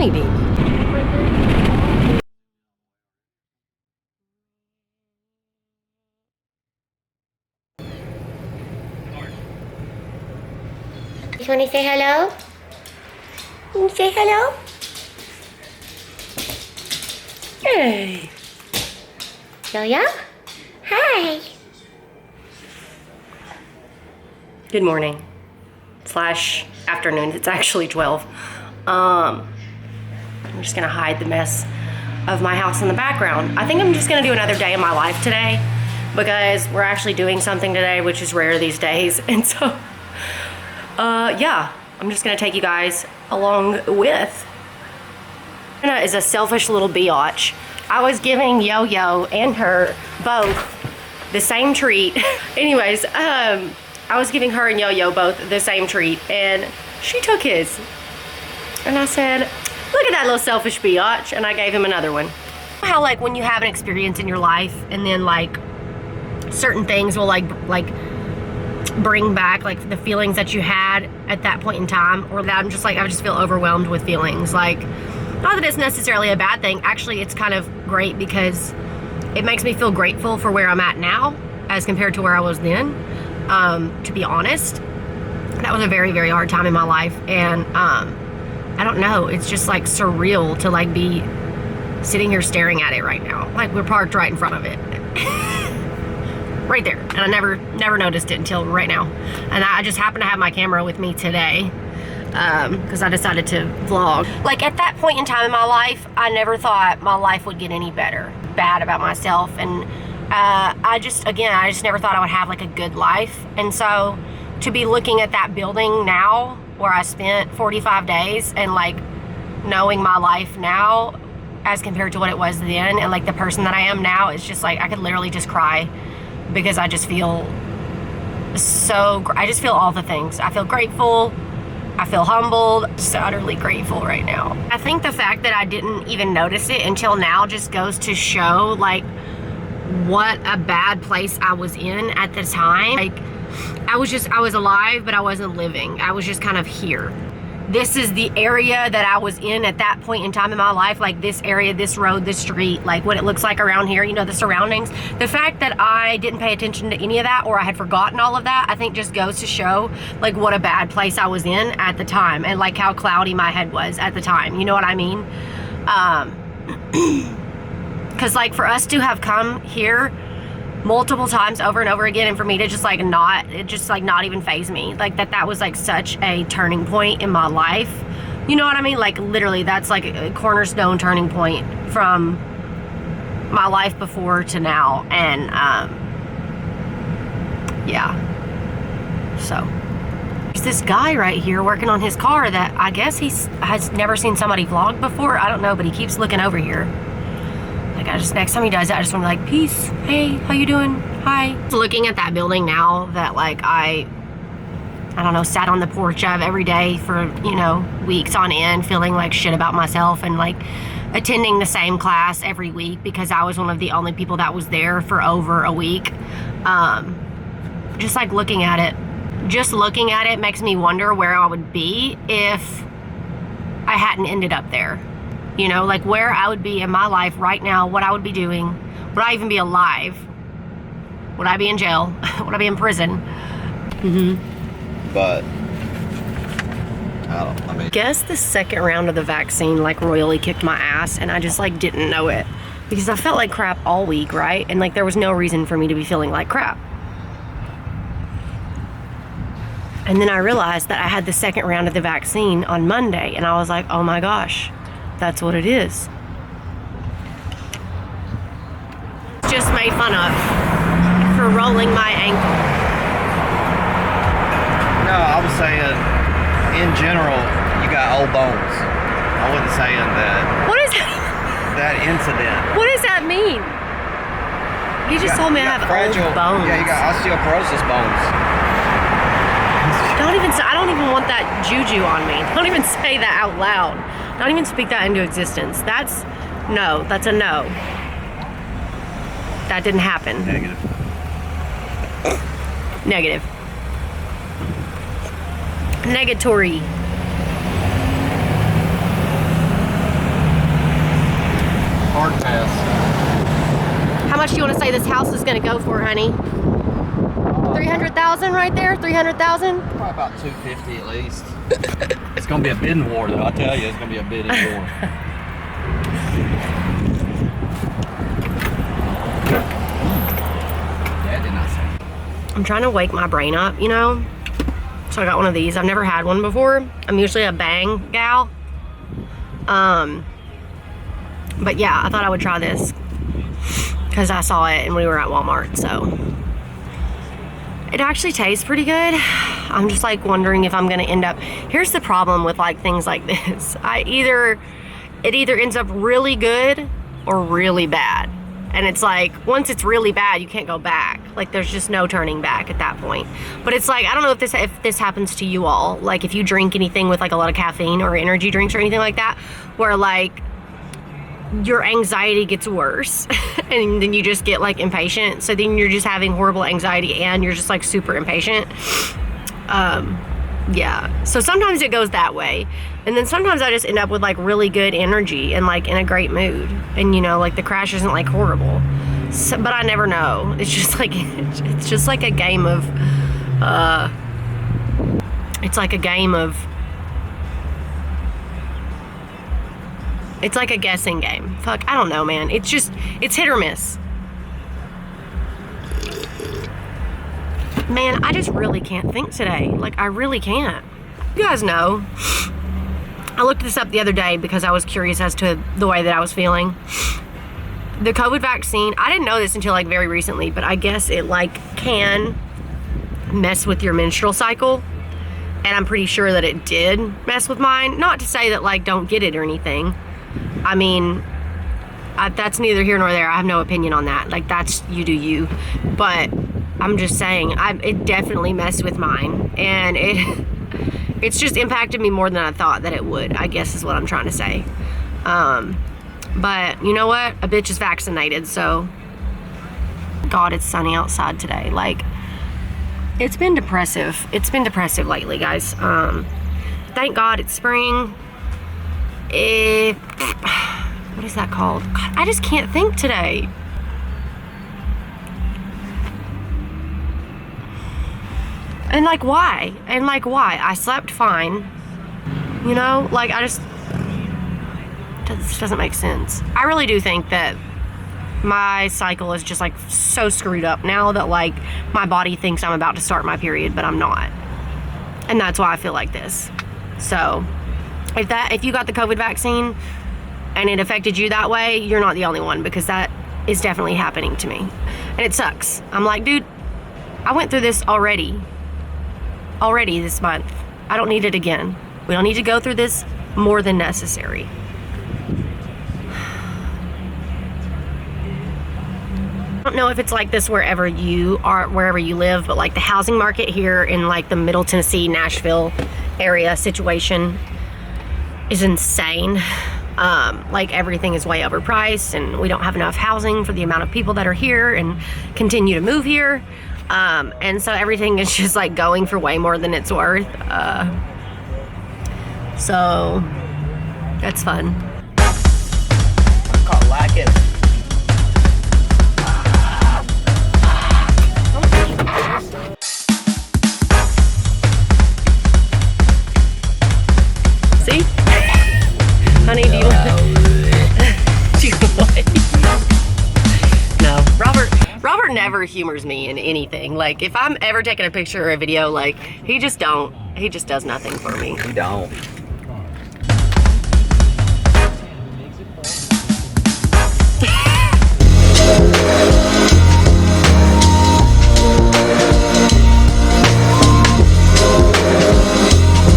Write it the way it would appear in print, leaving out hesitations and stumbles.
hiding? You want to say hello? You want to say hello? Hey. Yo-yo? Hi. Good morning. Slash afternoon. It's actually 12. I'm just gonna hide the mess of my house in the background. I think I'm just gonna do another day in my life today because we're actually doing something today, which is rare these days. And so, yeah, I'm just gonna take you guys along with. Anna is a selfish little biatch. I was giving Yo-Yo and her both the same treat. Anyways, I was giving her and Yo-Yo both the same treat, and she took his. And I said, look at that little selfish biatch, and I gave him another one. How like when you have an experience in your life, and then like certain things will like bring back like the feelings that you had at that point in time, or that I just feel overwhelmed with feelings. Like, not that it's necessarily a bad thing. Actually, it's kind of great because it makes me feel grateful for where I'm at now as compared to where I was then. To be honest, that was a very, very hard time in my life, and I don't know, it's just like surreal to like be sitting here staring at it right now. Like we're parked right in front of it. Right there. And I never noticed it until right now. And I just happened to have my camera with me today because I decided to vlog. Like at that point in time in my life, I never thought my life would get any bad about myself. And I just never thought I would have like a good life. And so to be looking at that building now where I spent 45 days and like knowing my life now as compared to what it was then, and like the person that I am now, is just like I could literally just cry because I just feel I just feel all the things. I feel grateful, I feel humbled, so utterly grateful right now. I think the fact that I didn't even notice it until now just goes to show like what a bad place I was in at the time. Like I was alive, but I wasn't living. I was just kind of here. This is the area that I was in at that point in time in my life, like this area, this road, this street, like what it looks like around here, you know, the surroundings. The fact that I didn't pay attention to any of that, or I had forgotten all of that, I think just goes to show like what a bad place I was in at the time, and like how cloudy my head was at the time, you know what I mean? Because like for us to have come here multiple times over and over again, and for me to just like not even faze me, like that was like such a turning point in my life, you know what I mean? Like literally that's like a cornerstone turning point from my life before to now. And yeah, so there's this guy right here working on his car that I guess has never seen somebody vlog before. I don't know, but he keeps looking over here. Like next time he does it, I just want to be like, peace, hey, how you doing, hi. Looking at that building now that like I don't know, sat on the porch of every day for, you know, weeks on end, feeling like shit about myself, and like attending the same class every week because I was one of the only people that was there for over a week. Just like looking at it makes me wonder where I would be if I hadn't ended up there. You know, like where I would be in my life right now, what I would be doing. Would I even be alive? Would I be in jail? Would I be in prison? But I guess the second round of the vaccine like royally kicked my ass, and I just like didn't know it because I felt like crap all week, right? And like there was no reason for me to be feeling like crap. And then I realized that I had the second round of the vaccine on Monday, and I was like, oh my gosh, that's what it is. Just made fun of for rolling my ankle. no, I was saying in general you got old bones. I wasn't saying that. What is that? That incident. What does that mean? You just told me I have old bones. Yeah, you got osteoporosis bones. I don't even want that juju on me. Don't even say that out loud. Don't even speak that into existence. That's a no. That didn't happen. Negative. Negatory. hard pass. How much do you want to say this house is going to go for, honey? 300,000 right there? 300,000? Probably about 250 at least. It's gonna be a bidding war, though. I tell you, it's gonna be a bidding war. That did not sound. I'm trying to wake my brain up, you know? So I got one of these. I've never had one before. I'm usually a bang gal. But yeah, I thought I would try this because I saw it and we were at Walmart, so. It actually tastes pretty good. I'm just like wondering if I'm gonna end up, here's the problem with like things like this. It either ends up really good or really bad. And it's like, once it's really bad, you can't go back. Like there's just no turning back at that point. But it's like, I don't know if this happens to you all. Like if you drink anything with like a lot of caffeine or energy drinks or anything like that, where like your anxiety gets worse and then you just get like impatient. So then you're just having horrible anxiety and you're just like super impatient. Yeah. So sometimes it goes that way. And then sometimes I just end up with like really good energy and like in a great mood. And you know, like the crash isn't like horrible. So, but I never know. It's just like, it's just like a game of, it's like a game of, it's like a guessing game. Fuck, I don't know, man. It's just, it's hit or miss. Man, I just really can't think today. Like, I really can't. You guys know, I looked this up the other day because I was curious as to the way that I was feeling. The COVID vaccine, I didn't know this until like very recently, but I guess it like can mess with your menstrual cycle. And I'm pretty sure that it did mess with mine. Not to say that like don't get it or anything. I mean, that's neither here nor there. I have no opinion on that. Like that's, you do you. But I'm just saying, it definitely messed with mine. And it's just impacted me more than I thought that it would, I guess is what I'm trying to say. But you know what? A bitch is vaccinated, so. God, it's sunny outside today. Like, it's been depressive. It's been depressive lately, guys. Thank God it's spring. What is that called? God, I just can't think today. And like why? I slept fine. You know, like this doesn't make sense. I really do think that my cycle is just like so screwed up now that like my body thinks I'm about to start my period, but I'm not. And that's why I feel like this. So if you got the COVID vaccine and it affected you that way, you're not the only one, because that is definitely happening to me. And it sucks. I'm like, dude, I went through this already this month. I don't need it again. We don't need to go through this more than necessary. I don't know if it's like this wherever you live, but like the housing market here in like the Middle Tennessee, Nashville area situation is insane. Like everything is way overpriced and we don't have enough housing for the amount of people that are here and continue to move here. And so everything is just like going for way more than it's worth. So that's fun. I'm caught lacking. See? Honey, do you want what? No, Robert never humors me in anything. Like if I'm ever taking a picture or a video, like he just does nothing for me. We don't.